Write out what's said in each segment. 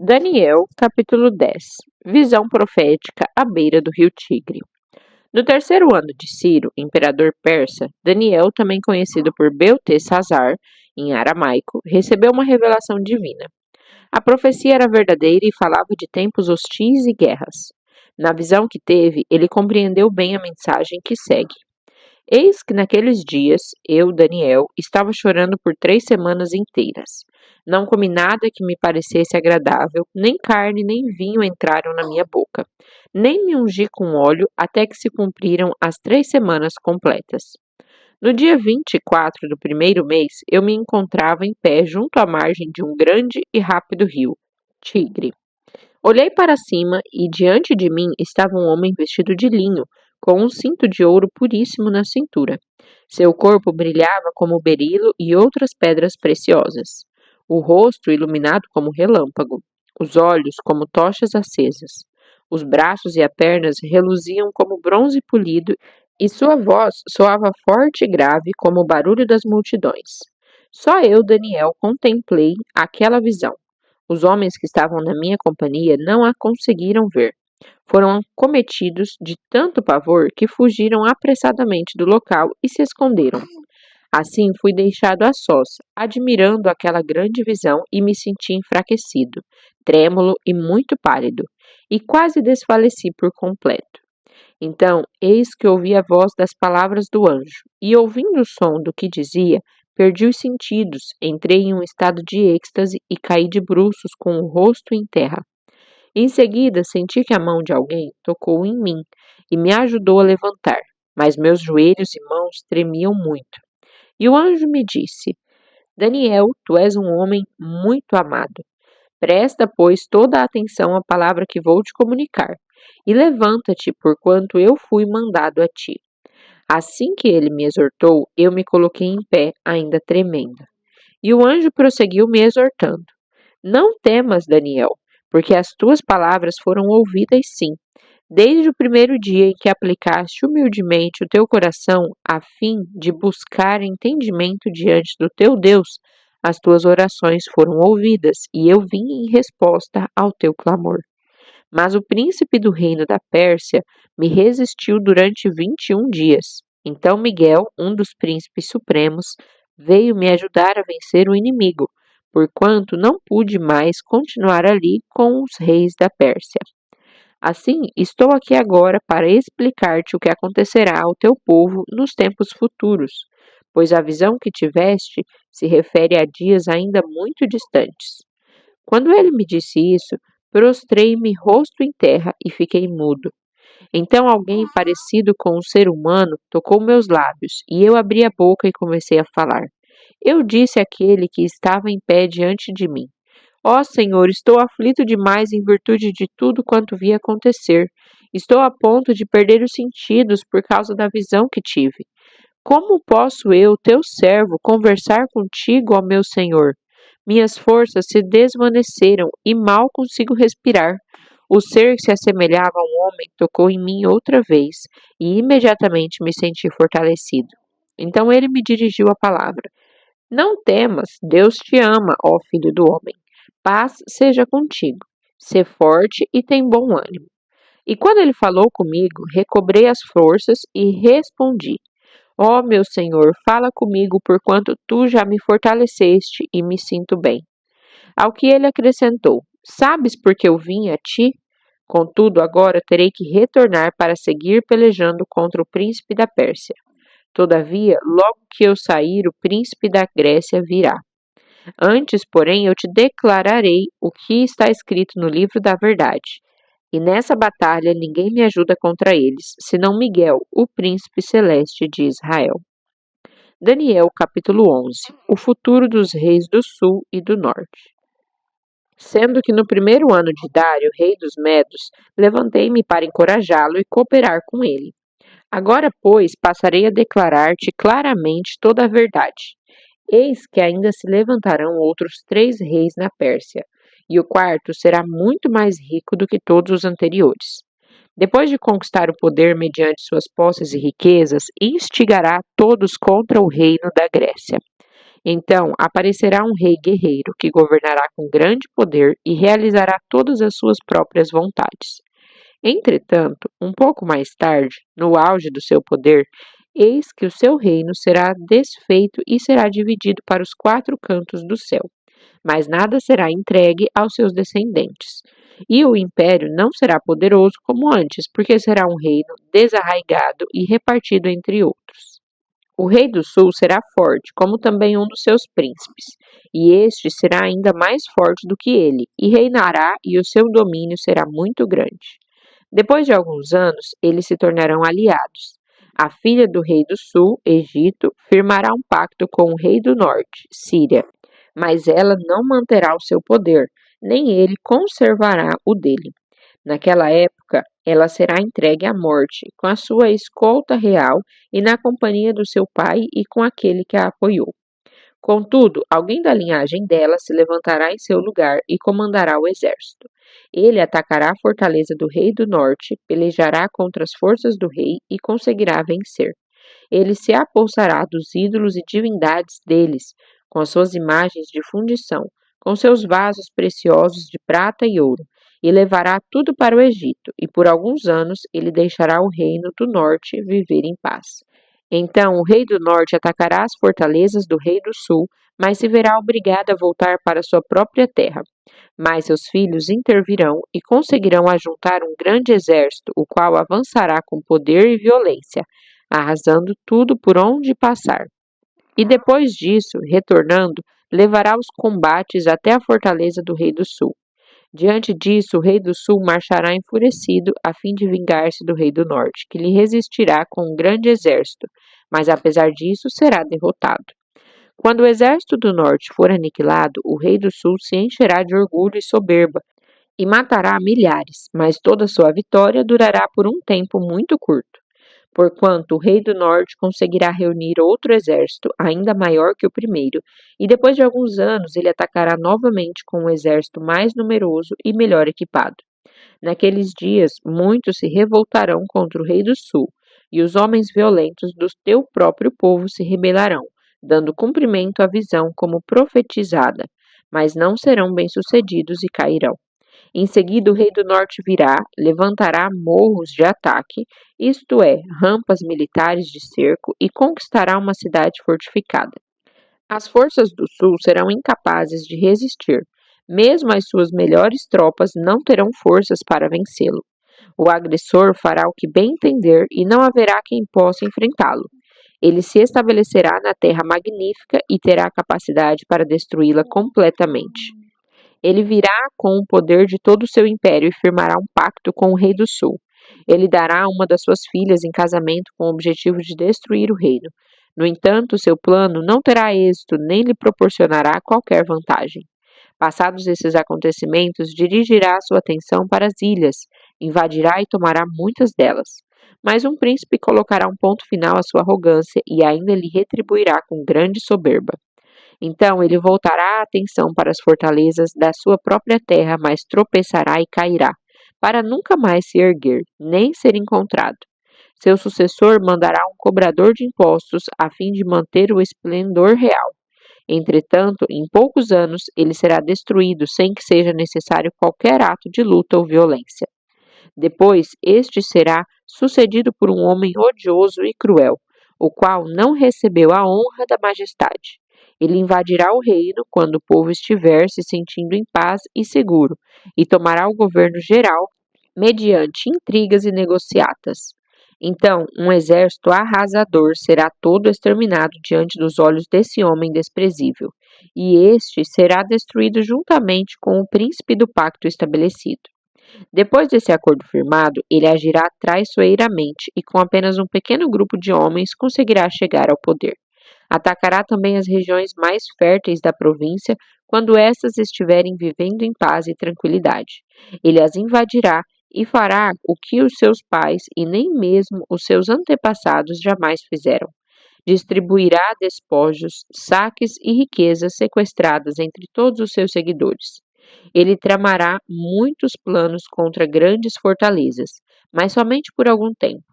Daniel, capítulo 10. Visão profética à beira do rio Tigre. No terceiro ano de Ciro, imperador persa, Daniel, também conhecido por Beltesazar, em aramaico, recebeu uma revelação divina. A profecia era verdadeira e falava de tempos hostis e guerras. Na visão que teve, ele compreendeu bem a mensagem que segue. Eis que naqueles dias, eu, Daniel, estava chorando por 3 semanas inteiras. Não comi nada que me parecesse agradável, nem carne nem vinho entraram na minha boca. Nem me ungi com óleo até que se cumpriram as 3 semanas completas. No dia 24 do primeiro mês, eu me encontrava em pé junto à margem de um grande e rápido rio, Tigre. Olhei para cima e diante de mim estava um homem vestido de linho, com um cinto de ouro puríssimo na cintura. Seu corpo brilhava como berilo e outras pedras preciosas. O rosto iluminado como relâmpago, os olhos como tochas acesas. Os braços e as pernas reluziam como bronze polido e sua voz soava forte e grave como o barulho das multidões. Só eu, Daniel, contemplei aquela visão. Os homens que estavam na minha companhia não a conseguiram ver. Foram cometidos de tanto pavor que fugiram apressadamente do local e se esconderam. Assim fui deixado a sós, admirando aquela grande visão e me senti enfraquecido, trêmulo e muito pálido, e quase desfaleci por completo. Então, eis que ouvi a voz das palavras do anjo, e ouvindo o som do que dizia, perdi os sentidos, entrei em um estado de êxtase e caí de bruços com o rosto em terra. Em seguida, senti que a mão de alguém tocou em mim e me ajudou a levantar, mas meus joelhos e mãos tremiam muito. E o anjo me disse: Daniel, tu és um homem muito amado. Presta, pois, toda a atenção à palavra que vou te comunicar, e levanta-te, porquanto eu fui mandado a ti. Assim que ele me exortou, eu me coloquei em pé, ainda tremendo. E o anjo prosseguiu me exortando: Não temas, Daniel, porque as tuas palavras foram ouvidas sim. Desde o primeiro dia em que aplicaste humildemente o teu coração a fim de buscar entendimento diante do teu Deus, as tuas orações foram ouvidas, e eu vim em resposta ao teu clamor. Mas o príncipe do reino da Pérsia me resistiu durante 21 dias. Então Miguel, um dos príncipes supremos, veio me ajudar a vencer o inimigo, porquanto não pude mais continuar ali com os reis da Pérsia. Assim, estou aqui agora para explicar-te o que acontecerá ao teu povo nos tempos futuros, pois a visão que tiveste se refere a dias ainda muito distantes. Quando ele me disse isso, prostrei-me rosto em terra e fiquei mudo. Então alguém parecido com um ser humano tocou meus lábios, e eu abri a boca e comecei a falar. Eu disse àquele que estava em pé diante de mim: Ó Senhor, estou aflito demais em virtude de tudo quanto vi acontecer. Estou a ponto de perder os sentidos por causa da visão que tive. Como posso eu, teu servo, conversar contigo, ó meu Senhor? Minhas forças se desvaneceram e mal consigo respirar. O ser que se assemelhava a um homem tocou em mim outra vez e imediatamente me senti fortalecido. Então ele me dirigiu a palavra: Não temas, Deus te ama, ó filho do homem. Paz seja contigo. Sê forte e tem bom ânimo. E quando ele falou comigo, recobrei as forças e respondi: Ó meu Senhor, fala comigo, porquanto tu já me fortaleceste e me sinto bem. Ao que ele acrescentou: Sabes por que eu vim a ti? Contudo, agora terei que retornar para seguir pelejando contra o príncipe da Pérsia. Todavia, logo que eu sair, o príncipe da Grécia virá. Antes, porém, eu te declararei o que está escrito no livro da verdade. E nessa batalha ninguém me ajuda contra eles, senão Miguel, o príncipe celeste de Israel. Daniel, capítulo 11. O futuro dos reis do sul e do norte. Sendo que no primeiro ano de Dário, rei dos Medos, levantei-me para encorajá-lo e cooperar com ele. Agora, pois, passarei a declarar-te claramente toda a verdade. Eis que ainda se levantarão outros 3 reis na Pérsia, e o quarto será muito mais rico do que todos os anteriores. Depois de conquistar o poder mediante suas posses e riquezas, instigará todos contra o reino da Grécia. Então aparecerá um rei guerreiro que governará com grande poder e realizará todas as suas próprias vontades. Entretanto, um pouco mais tarde, no auge do seu poder, eis que o seu reino será desfeito e será dividido para os quatro cantos do céu, mas nada será entregue aos seus descendentes. E o império não será poderoso como antes, porque será um reino desarraigado e repartido entre outros. O rei do sul será forte, como também um dos seus príncipes, e este será ainda mais forte do que ele, e reinará, e o seu domínio será muito grande. Depois de alguns anos, eles se tornarão aliados. A filha do rei do sul, Egito, firmará um pacto com o rei do norte, Síria, mas ela não manterá o seu poder, nem ele conservará o dele. Naquela época, ela será entregue à morte, com a sua escolta real e na companhia do seu pai e com aquele que a apoiou. Contudo, alguém da linhagem dela se levantará em seu lugar e comandará o exército. Ele atacará a fortaleza do rei do norte, pelejará contra as forças do rei e conseguirá vencer. Ele se apossará dos ídolos e divindades deles, com as suas imagens de fundição, com seus vasos preciosos de prata e ouro, e levará tudo para o Egito, e por alguns anos ele deixará o reino do norte viver em paz. Então o rei do norte atacará as fortalezas do rei do sul, mas se verá obrigado a voltar para sua própria terra. Mas seus filhos intervirão e conseguirão ajuntar um grande exército, o qual avançará com poder e violência, arrasando tudo por onde passar. E depois disso, retornando, levará os combates até a fortaleza do rei do sul. Diante disso, o rei do sul marchará enfurecido a fim de vingar-se do rei do norte, que lhe resistirá com um grande exército, mas apesar disso será derrotado. Quando o exército do norte for aniquilado, o rei do sul se encherá de orgulho e soberba e matará milhares, mas toda sua vitória durará por um tempo muito curto. Porquanto o rei do norte conseguirá reunir outro exército ainda maior que o primeiro, e depois de alguns anos ele atacará novamente com um exército mais numeroso e melhor equipado. Naqueles dias, muitos se revoltarão contra o rei do sul, e os homens violentos do teu próprio povo se rebelarão, dando cumprimento à visão como profetizada, mas não serão bem-sucedidos e cairão. Em seguida, o rei do norte virá, levantará morros de ataque, isto é, rampas militares de cerco, e conquistará uma cidade fortificada. As forças do sul serão incapazes de resistir. Mesmo as suas melhores tropas não terão forças para vencê-lo. O agressor fará o que bem entender e não haverá quem possa enfrentá-lo. Ele se estabelecerá na terra magnífica e terá capacidade para destruí-la completamente. Ele virá com o poder de todo o seu império e firmará um pacto com o rei do sul. Ele dará uma das suas filhas em casamento com o objetivo de destruir o reino. No entanto, seu plano não terá êxito nem lhe proporcionará qualquer vantagem. Passados esses acontecimentos, dirigirá sua atenção para as ilhas, invadirá e tomará muitas delas. Mas um príncipe colocará um ponto final à sua arrogância e ainda lhe retribuirá com grande soberba. Então ele voltará a atenção para as fortalezas da sua própria terra, mas tropeçará e cairá, para nunca mais se erguer, nem ser encontrado. Seu sucessor mandará um cobrador de impostos a fim de manter o esplendor real. Entretanto, em poucos anos, ele será destruído sem que seja necessário qualquer ato de luta ou violência. Depois, este será sucedido por um homem odioso e cruel, o qual não recebeu a honra da majestade. Ele invadirá o reino quando o povo estiver se sentindo em paz e seguro, e tomará o governo geral mediante intrigas e negociatas. Então, um exército arrasador será todo exterminado diante dos olhos desse homem desprezível, e este será destruído juntamente com o príncipe do pacto estabelecido. Depois desse acordo firmado, ele agirá traiçoeiramente e com apenas um pequeno grupo de homens conseguirá chegar ao poder. Atacará também as regiões mais férteis da província quando estas estiverem vivendo em paz e tranquilidade. Ele as invadirá e fará o que os seus pais e nem mesmo os seus antepassados jamais fizeram. Distribuirá despojos, saques e riquezas sequestradas entre todos os seus seguidores. Ele tramará muitos planos contra grandes fortalezas, mas somente por algum tempo.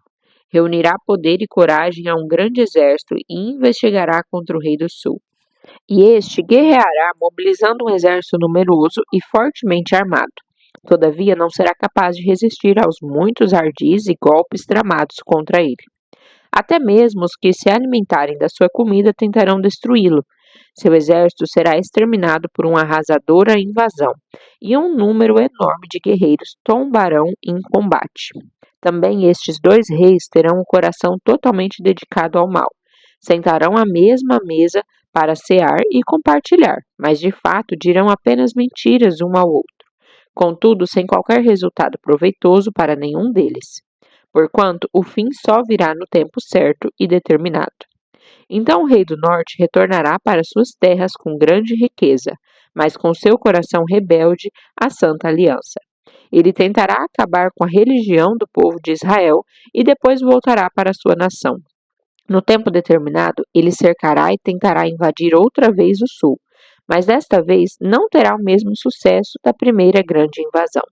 Reunirá poder e coragem a um grande exército e investigará contra o rei do sul. e este guerreará mobilizando um exército numeroso e fortemente armado. Todavia, não será capaz de resistir aos muitos ardis e golpes tramados contra ele. Até mesmo os que se alimentarem da sua comida tentarão destruí-lo. Seu exército será exterminado por uma arrasadora invasão, e um número enorme de guerreiros tombarão em combate. Também estes dois reis terão o coração totalmente dedicado ao mal. Sentarão à mesma mesa para cear e compartilhar, mas de fato dirão apenas mentiras um ao outro, contudo sem qualquer resultado proveitoso para nenhum deles, porquanto o fim só virá no tempo certo e determinado. Então o rei do norte retornará para suas terras com grande riqueza, mas com seu coração rebelde à santa aliança. Ele tentará acabar com a religião do povo de Israel e depois voltará para sua nação. No tempo determinado, ele cercará e tentará invadir outra vez o sul, mas desta vez não terá o mesmo sucesso da primeira grande invasão,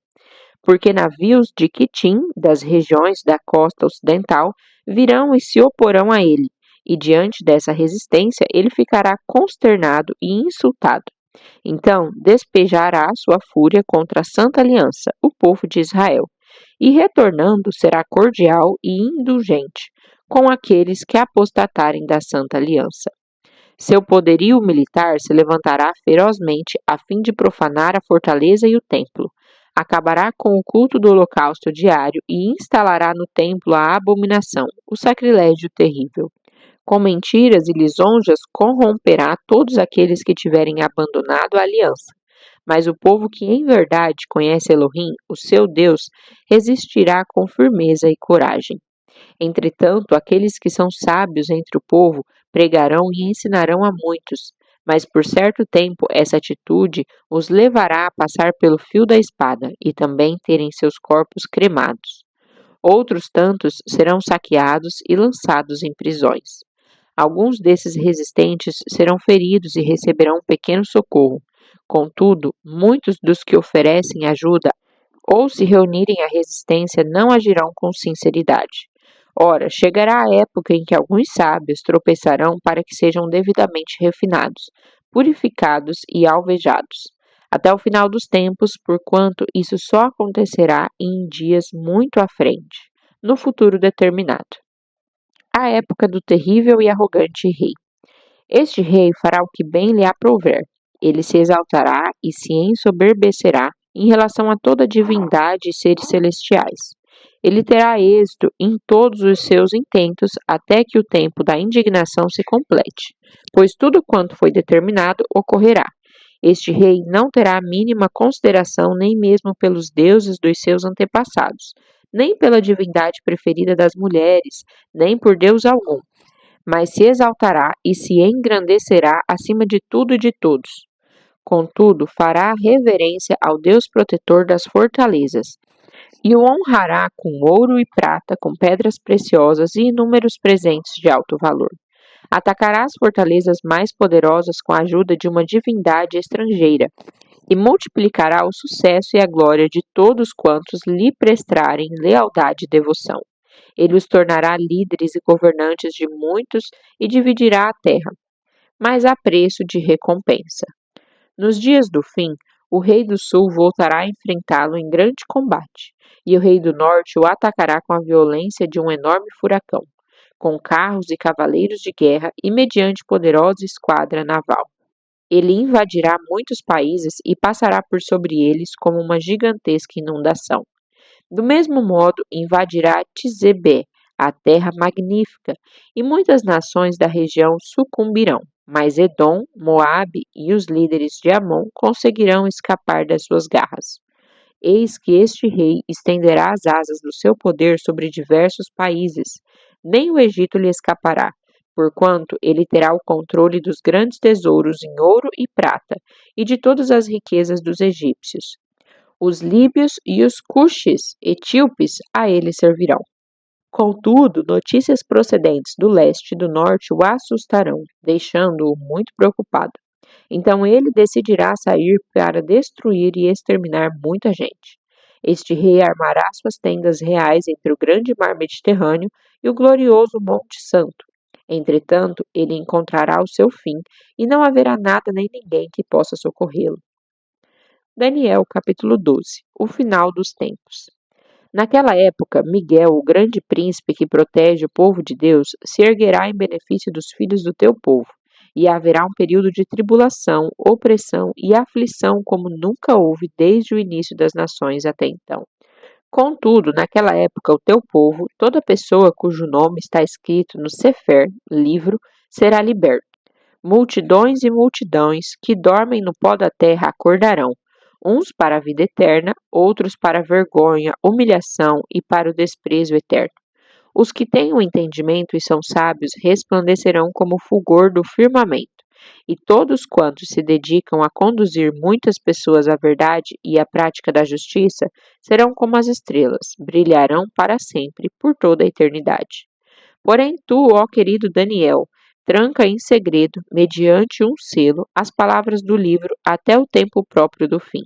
porque navios de Quitim, das regiões da costa ocidental, virão e se oporão a ele, e diante dessa resistência ele ficará consternado e insultado. Então despejará sua fúria contra a Santa Aliança, o povo de Israel, e retornando será cordial e indulgente com aqueles que apostatarem da Santa Aliança. Seu poderio militar se levantará ferozmente a fim de profanar a fortaleza e o templo. Acabará com o culto do holocausto diário e instalará no templo a abominação, o sacrilégio terrível. Com mentiras e lisonjas corromperá todos aqueles que tiverem abandonado a aliança. Mas o povo que em verdade conhece Elohim, o seu Deus, resistirá com firmeza e coragem. Entretanto, aqueles que são sábios entre o povo pregarão e ensinarão a muitos, mas por certo tempo essa atitude os levará a passar pelo fio da espada e também terem seus corpos cremados. Outros tantos serão saqueados e lançados em prisões. Alguns desses resistentes serão feridos e receberão um pequeno socorro. Contudo, muitos dos que oferecem ajuda ou se reunirem à resistência não agirão com sinceridade. Ora, chegará a época em que alguns sábios tropeçarão para que sejam devidamente refinados, purificados e alvejados, até o final dos tempos, porquanto isso só acontecerá em dias muito à frente, no futuro determinado. A época do terrível e arrogante rei. Este rei fará o que bem lhe aprouver. Ele se exaltará e se ensoberbecerá em relação a toda divindade e seres celestiais. Ele terá êxito em todos os seus intentos até que o tempo da indignação se complete, pois tudo quanto foi determinado ocorrerá. Este rei não terá a mínima consideração nem mesmo pelos deuses dos seus antepassados, nem pela divindade preferida das mulheres, nem por Deus algum, mas se exaltará e se engrandecerá acima de tudo e de todos. Contudo, fará reverência ao Deus protetor das fortalezas, e o honrará com ouro e prata, com pedras preciosas e inúmeros presentes de alto valor. Atacará as fortalezas mais poderosas com a ajuda de uma divindade estrangeira, e multiplicará o sucesso e a glória de todos quantos lhe prestarem lealdade e devoção. Ele os tornará líderes e governantes de muitos e dividirá a terra, mas a preço de recompensa. Nos dias do fim, o rei do sul voltará a enfrentá-lo em grande combate, e o rei do norte o atacará com a violência de um enorme furacão, com carros e cavaleiros de guerra e mediante poderosa esquadra naval. Ele invadirá muitos países e passará por sobre eles como uma gigantesca inundação. Do mesmo modo, invadirá Tizebé, a terra magnífica, e muitas nações da região sucumbirão, mas Edom, Moabe e os líderes de Amon conseguirão escapar das suas garras. Eis que este rei estenderá as asas do seu poder sobre diversos países, nem o Egito lhe escapará, porquanto ele terá o controle dos grandes tesouros em ouro e prata, e de todas as riquezas dos egípcios. Os líbios e os cuxis, etíopes, a ele servirão. Contudo, notícias procedentes do leste e do norte o assustarão, deixando-o muito preocupado. Então ele decidirá sair para destruir e exterminar muita gente. Este rei armará suas tendas reais entre o grande mar Mediterrâneo e o glorioso Monte Santo. Entretanto, ele encontrará o seu fim e não haverá nada nem ninguém que possa socorrê-lo. Daniel capítulo 12. O final dos tempos. Naquela época, Miguel, o grande príncipe que protege o povo de Deus, se erguerá em benefício dos filhos do teu povo, e haverá um período de tribulação, opressão e aflição como nunca houve desde o início das nações até então. Contudo, naquela época, o teu povo, toda pessoa cujo nome está escrito no Sefer, livro, será liberto. Multidões e multidões que dormem no pó da terra acordarão, uns para a vida eterna, outros para a vergonha, humilhação e para o desprezo eterno. Os que têm o entendimento e são sábios resplandecerão como o fulgor do firmamento, e todos quantos se dedicam a conduzir muitas pessoas à verdade e à prática da justiça serão como as estrelas, brilharão para sempre, por toda a eternidade. Porém, tu, ó querido Daniel, tranca em segredo, mediante um selo, as palavras do livro até o tempo próprio do fim.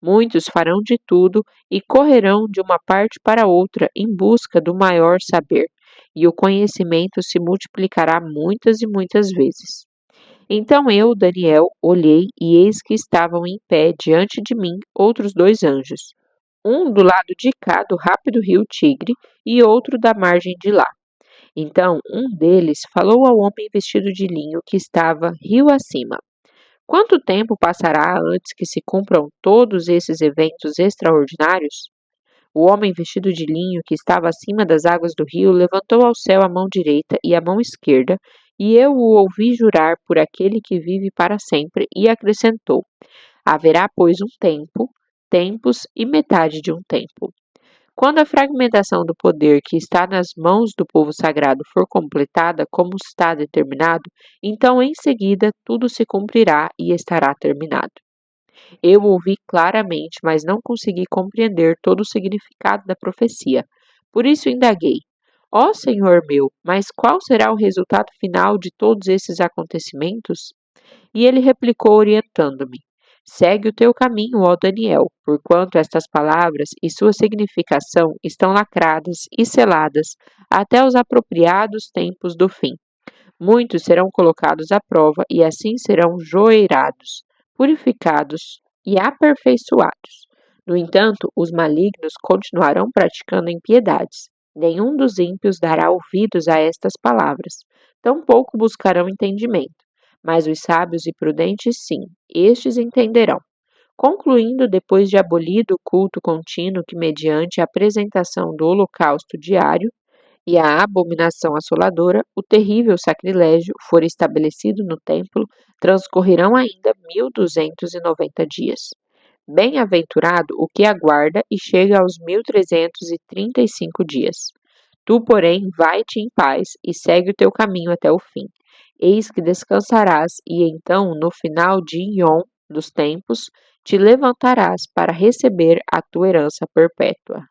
Muitos farão de tudo e correrão de uma parte para outra em busca do maior saber, e o conhecimento se multiplicará muitas e muitas vezes. Então eu, Daniel, olhei e eis que estavam em pé diante de mim outros dois anjos, um do lado de cá do rápido rio Tigre e outro da margem de lá. Então um deles falou ao homem vestido de linho que estava rio acima. Quanto tempo passará antes que se cumpram todos esses eventos extraordinários? O homem vestido de linho que estava acima das águas do rio levantou ao céu a mão direita e a mão esquerda, e eu o ouvi jurar por aquele que vive para sempre, e acrescentou: Haverá, pois, um tempo, tempos e metade de um tempo. Quando a fragmentação do poder que está nas mãos do povo sagrado for completada como está determinado, então em seguida tudo se cumprirá e estará terminado. Eu ouvi claramente, mas não consegui compreender todo o significado da profecia. Por isso indaguei: Ó Senhor meu, mas qual será o resultado final de todos esses acontecimentos? E ele replicou, orientando-me: Segue o teu caminho, ó Daniel, porquanto estas palavras e sua significação estão lacradas e seladas até os apropriados tempos do fim. Muitos serão colocados à prova e assim serão joeirados, purificados e aperfeiçoados. No entanto, os malignos continuarão praticando impiedades. Nenhum dos ímpios dará ouvidos a estas palavras, tampouco buscarão entendimento. Mas os sábios e prudentes, sim, estes entenderão. Concluindo, depois de abolido o culto contínuo que, mediante a apresentação do holocausto diário, e a abominação assoladora, o terrível sacrilégio, for estabelecido no templo, transcorrerão ainda 1290 dias. Bem-aventurado o que aguarda e chega aos 1335 dias. Tu, porém, vai-te em paz e segue o teu caminho até o fim. Eis que descansarás, e então, no final de Iom dos tempos, te levantarás para receber a tua herança perpétua.